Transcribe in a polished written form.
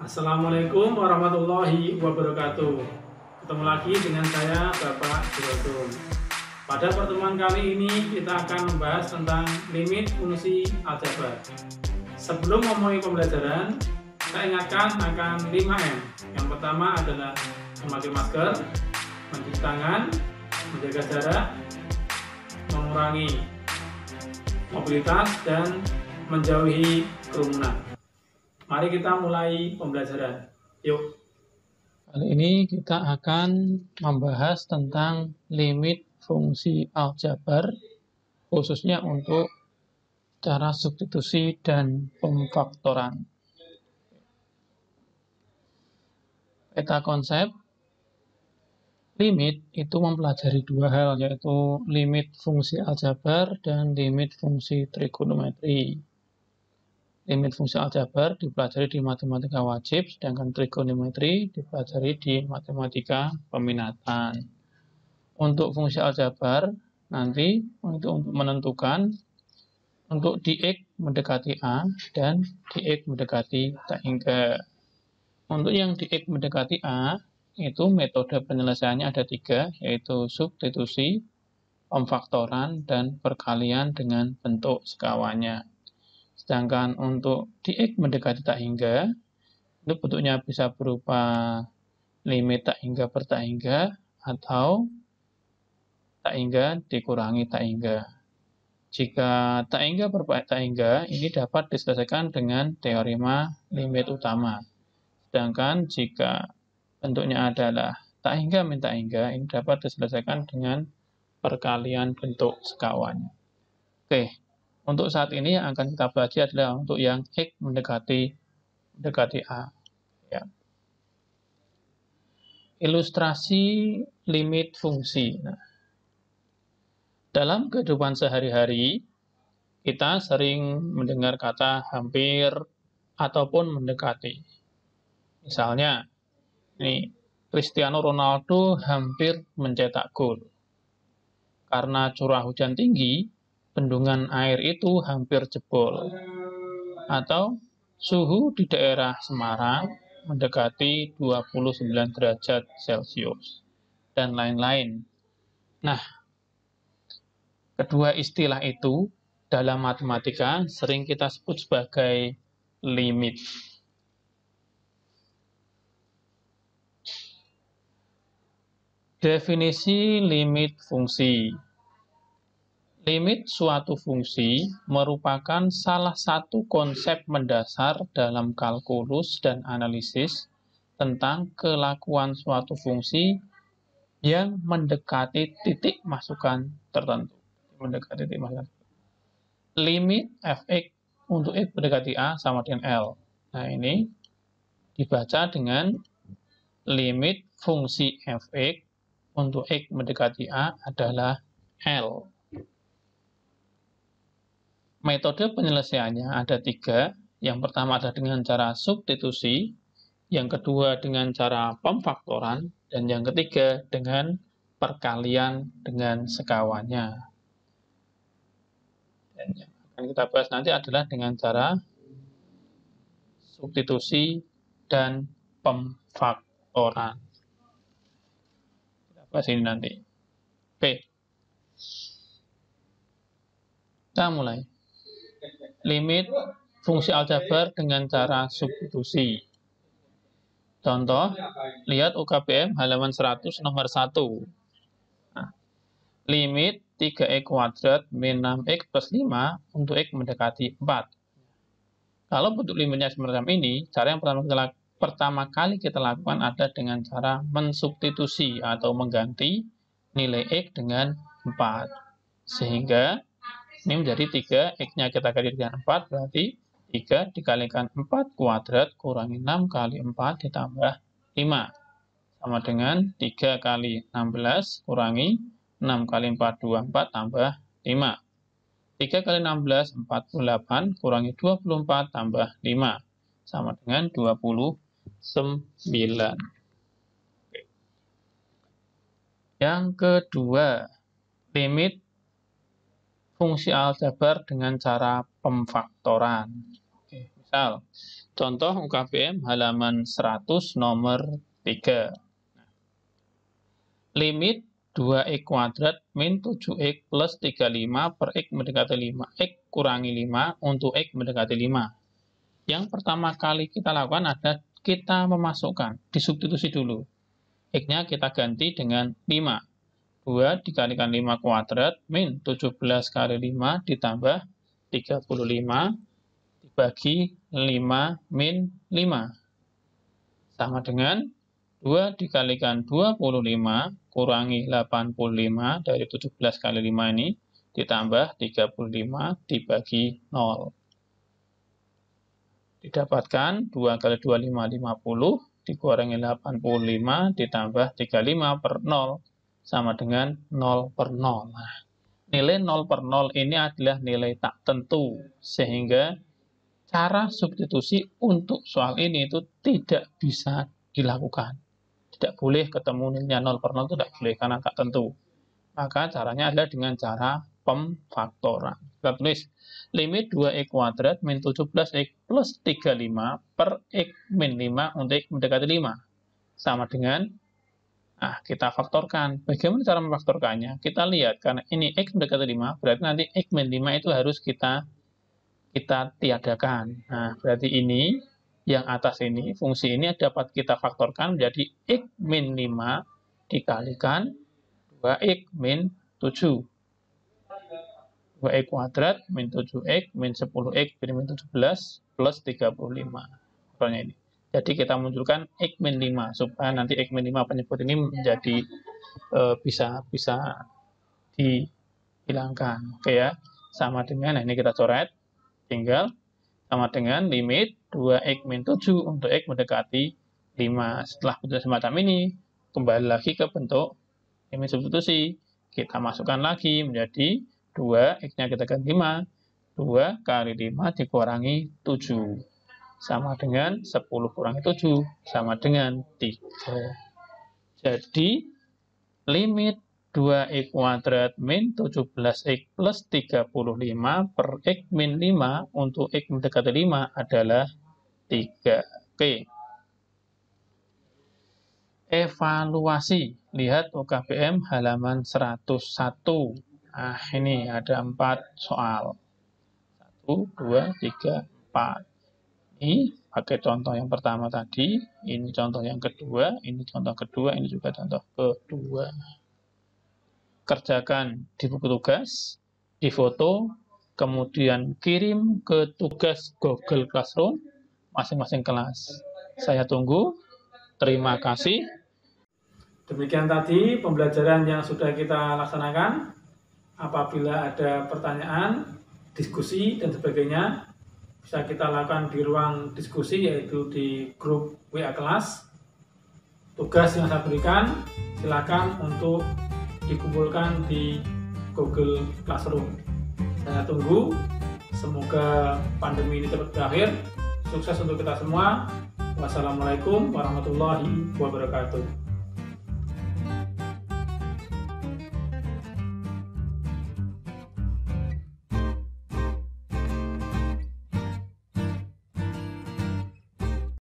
Assalamualaikum warahmatullahi wabarakatuh. Ketemu lagi dengan saya Bapak Jirodun. Pada pertemuan kali ini kita akan membahas tentang limit fungsi aljabar. Sebelum memulai pembelajaran, saya ingatkan akan 5M. Yang pertama adalah memakai masker, mencuci tangan, menjaga jarak, mengurangi mobilitas, dan menjauhi kerumunan. Mari kita mulai pembelajaran. Yuk. Kali ini kita akan membahas tentang limit fungsi aljabar, khususnya untuk cara substitusi dan pemfaktoran. Peta konsep limit itu mempelajari dua hal, yaitu limit fungsi aljabar dan limit fungsi trigonometri. Limit fungsi aljabar dipelajari di matematika wajib, sedangkan trigonometri dipelajari di matematika peminatan. Untuk fungsi aljabar, nanti untuk menentukan untuk dx mendekati A dan dx mendekati tak hingga. Untuk yang dx mendekati A, itu metode penyelesaiannya ada 3, yaitu substitusi, pemfaktoran, dan perkalian dengan bentuk sekawannya. Sedangkan untuk dx mendekati tak hingga, itu bentuknya bisa berupa limit tak hingga per tak hingga, atau tak hingga dikurangi tak hingga. Jika tak hingga per tak hingga, ini dapat diselesaikan dengan teorema limit utama. Sedangkan jika bentuknya adalah tak hingga min tak hingga, ini dapat diselesaikan dengan perkalian bentuk sekawannya. Oke. Untuk saat ini yang akan kita pelajari adalah untuk yang X mendekati A. Ya. Ilustrasi limit fungsi. Nah, dalam kehidupan sehari-hari, kita sering mendengar kata hampir ataupun mendekati. Misalnya, ini Cristiano Ronaldo hampir mencetak gol. Karena curah hujan tinggi, bendungan air itu hampir jebol. Atau suhu di daerah Semarang mendekati 29 derajat Celcius dan lain-lain. Nah, kedua istilah itu dalam matematika sering kita sebut sebagai limit. Definisi limit fungsi. Limit suatu fungsi merupakan salah satu konsep mendasar dalam kalkulus dan analisis tentang kelakuan suatu fungsi yang mendekati titik masukan tertentu. Limit fx untuk x mendekati A sama dengan L. Nah, ini dibaca dengan limit fungsi fx untuk x mendekati A adalah L. Metode penyelesaiannya ada 3. Yang pertama adalah dengan cara substitusi, yang kedua dengan cara pemfaktoran, dan yang ketiga dengan perkalian dengan sekawannya. Dan yang akan kita bahas nanti adalah dengan cara substitusi dan pemfaktoran. Kita bahas ini nanti. Oke. Kita mulai. Limit fungsi aljabar dengan cara substitusi. Contoh, lihat UKBM halaman 100 nomor 1. Nah, limit 3x kuadrat min 6x plus 5 untuk x mendekati 4. Kalau bentuk limitnya semacam ini, cara yang pertama kali kita lakukan adalah dengan cara mensubstitusi atau mengganti nilai x dengan 4. Sehingga ini menjadi 3, x-nya kita kali dengan 4, berarti 3 dikalikan 4 kuadrat kurangi 6 kali 4 ditambah 5. Sama dengan 3 kali 16 kurangi 6 kali 4, 24 tambah 5. 3 kali 16, 48 kurangi 24 tambah 5. Sama dengan 29. Yang kedua, limit fungsi aljabar dengan cara pemfaktoran. Misal, Contoh UKBM halaman 100 nomor 3. Limit 2x kuadrat min 7x plus 35 per x mendekati 5. X kurangi 5 untuk x mendekati 5. Yang pertama kali kita lakukan adalah kita memasukkan, disubstitusi dulu. X-nya kita ganti dengan 5. 2 dikalikan 5 kuadrat min 17 kali 5 ditambah 35 dibagi 5 min 5 sama dengan 2 dikalikan 25 kurangi 85 dari 17 kali 5 ini ditambah 35 dibagi 0. Didapatkan 2 kali 25 50 dikurangi 85 ditambah 35 per 0 sama dengan 0 per 0. Nah, nilai 0 per 0 ini adalah nilai tak tentu sehingga cara substitusi untuk soal ini itu tidak bisa dilakukan. Tidak boleh ketemu nilainya 0 per 0 itu tidak boleh karena tak tentu. Maka caranya adalah dengan cara pemfaktoran. Kita tulis limit 2x kuadrat min 17x plus 35 per x min 5 untuk x mendekati 5. Sama dengan, kita faktorkan. Bagaimana cara memfaktorkannya? Kita lihat, karena ini x mendekati 5, berarti nanti x min 5 itu harus kita tiadakan. Nah, berarti ini, yang atas ini, fungsi ini dapat kita faktorkan menjadi x min 5 dikalikan 2x min 7. 2x kuadrat min 7x min 10x min 17 plus 35. Soalnya ini. Jadi kita munculkan x min 5 supaya nanti x min 5 penyebut ini menjadi bisa dihilangkan. Oke ya. Sama dengan, nah ini kita coret. Tinggal sama dengan limit 2x min 7 untuk x mendekati 5. Setelah bentuk semacam ini, kembali lagi ke bentuk limit substitusi. Kita masukkan lagi menjadi 2, x-nya kita ganti 5. 2 kali 5 dikurangi 7. Sama dengan 10 kurangi 7. Sama dengan 3. Jadi, limit 2x kuadrat min 17x plus 35 per x min 5 untuk x mendekati 5 adalah 3. Oke. Evaluasi. Lihat UKBM halaman 101. Nah, ini ada 4 soal. 1, 2, 3, 4. Ini pakai contoh yang pertama tadi. Ini contoh yang kedua. Ini contoh kedua. Ini juga contoh kedua. Kerjakan di buku tugas, difoto, kemudian kirim ke tugas Google Classroom masing-masing kelas. Saya tunggu. Terima kasih. Demikian tadi pembelajaran yang sudah kita laksanakan. Apabila ada pertanyaan, diskusi, dan sebagainya, bisa kita lakukan di ruang diskusi, yaitu di grup WA kelas. Tugas yang saya berikan, silakan untuk dikumpulkan di Google Classroom. Saya tunggu. Semoga pandemi ini cepat berakhir. Sukses untuk kita semua. Wassalamualaikum warahmatullahi wabarakatuh.